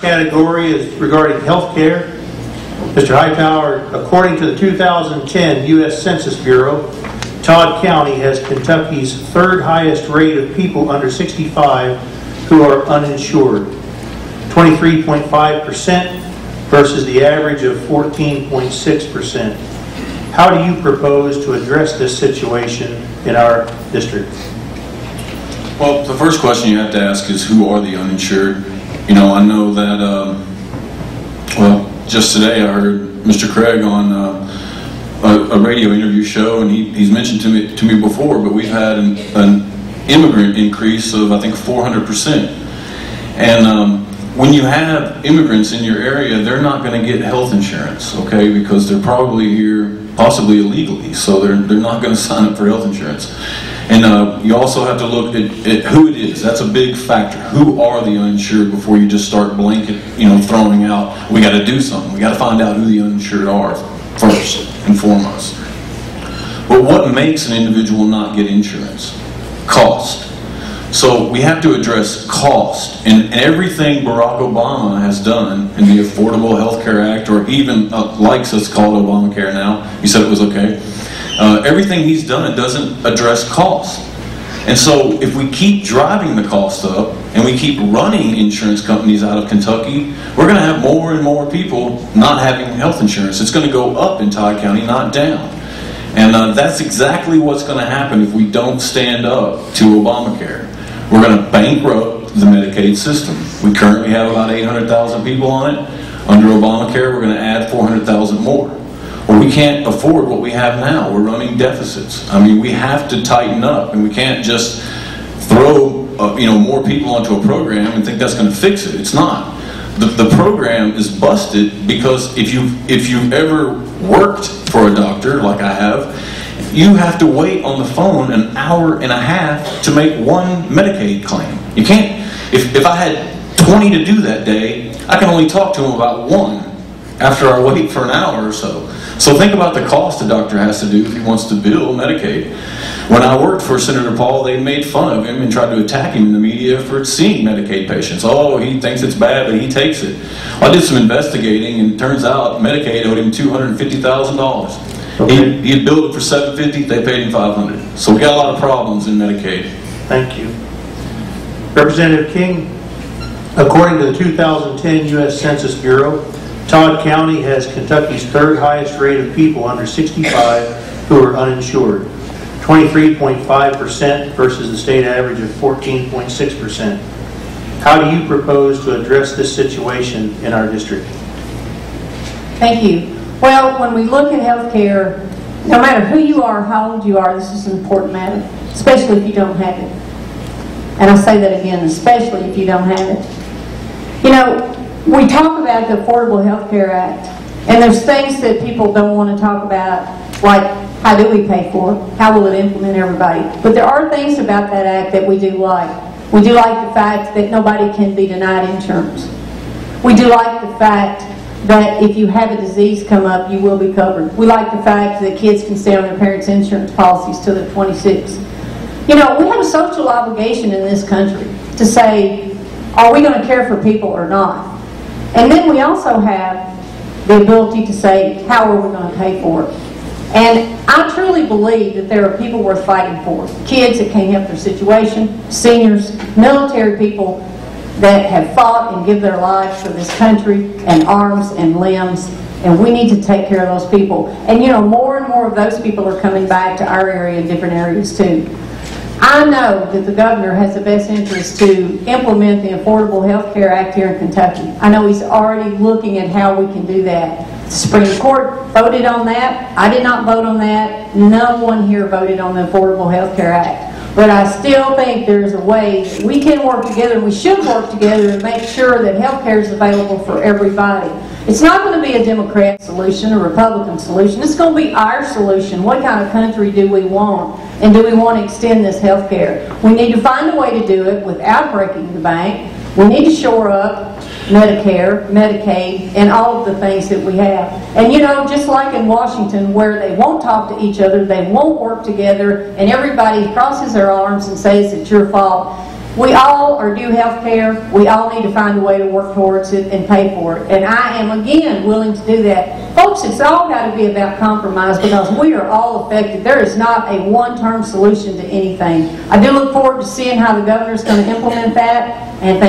Category is regarding health care. Mr. Hightower, according to the 2010 U.S. Census Bureau, Todd County has Kentucky's third highest rate of people under 65 who are uninsured, 23.5% versus the average of 14.6%. How do you propose to address this situation in our district? Well, the first question you have to ask is, who are the uninsured? You know, I know that, well, just today I heard Mr. Craig on a radio interview show, and he's mentioned to me before, but we've had an immigrant increase of, I think, 400%. And when you have immigrants in your area, they're not going to get health insurance, okay, because they're probably here possibly illegally, so they're not going to sign up for health insurance. And you also have to look at who it is. That's a big factor. Who are the uninsured before you just start blanket, throwing out, we got to do something. We got to find out who the uninsured are first and foremost. But what makes an individual not get insurance? Cost. So we have to address cost. And everything Barack Obama has done in the Affordable Health Care Act, or even likes us called ObamaCare now, he said it was okay. Everything he's done doesn't address cost. And so if we keep driving the cost up and we keep running insurance companies out of Kentucky, we're going to have more and more people not having health insurance. It's going to go up in Todd County, not down. And that's exactly what's going to happen if we don't stand up to Obamacare. We're going to bankrupt the Medicaid system. We currently have about 800,000 people on it. Under Obamacare, we're going to add 400,000 more. Well, we can't afford what we have now. We're running deficits. I mean, we have to tighten up, and we can't just throw more people onto a program and think that's going to fix it. It's not. The program is busted because if you've ever worked for a doctor like I have, you have to wait on the phone an hour and a half to make one Medicaid claim. You can't. If I had 20 to do that day, I can only talk to them about one after I wait for an hour or so. So think about the cost a doctor has to do if he wants to bill Medicaid. When I worked for Senator Paul, they made fun of him and tried to attack him in the media for seeing Medicaid patients. Oh, he thinks it's bad, but he takes it. Well, I did some investigating, and it turns out Medicaid owed him $250,000. Okay. He had billed it for $750. They paid him $500. So we got a lot of problems in Medicaid. Thank you. Representative King, according to the 2010 U.S. Census Bureau, Todd County has Kentucky's third highest rate of people under 65 who are uninsured, 23.5% versus the state average of 14.6%. How do you propose to address this situation in our district? Thank you. Well, when we look at health care, no matter who you are, how old you are, this is an important matter, especially if you don't have it. And I say that again, especially if you don't have it. We talk about the Affordable Health Care Act, and there's things that people don't want to talk about, like how do we pay for it? How will it implement everybody? But there are things about that act that we do like. We do like the fact that nobody can be denied insurance. We do like the fact that if you have a disease come up, you will be covered. We like the fact that kids can stay on their parents' insurance policies till they're 26. We have a social obligation in this country to say, are we going to care for people or not? And then we also have the ability to say, how are we going to pay for it? And I truly believe that there are people worth fighting for. Kids that can't help their situation, seniors, military people that have fought and give their lives for this country, and arms and limbs, and we need to take care of those people. And more and more of those people are coming back to our area and different areas too. I know that the governor has the best interest to implement the Affordable Health Care Act here in Kentucky. I know he's already looking at how we can do that. The Supreme Court voted on that. I did not vote on that. No one here voted on the Affordable Health Care Act. But I still think there's a way that we can work together, and we should work together to make sure that health care is available for everybody. It's not going to be a Democrat solution, a Republican solution. It's going to be our solution. What kind of country do we want? And do we want to extend this health care? We need to find a way to do it without breaking the bank. We need to shore up Medicare, Medicaid, and all of the things that we have. And just like in Washington, where they won't talk to each other, they won't work together, and everybody crosses their arms and says it's your fault. We all are due health care. We all need to find a way to work towards it and pay for it. And I am, again, willing to do that. Folks, it's all got to be about compromise because we are all affected. There is not a one-term solution to anything. I do look forward to seeing how the governor is going to implement that. And thank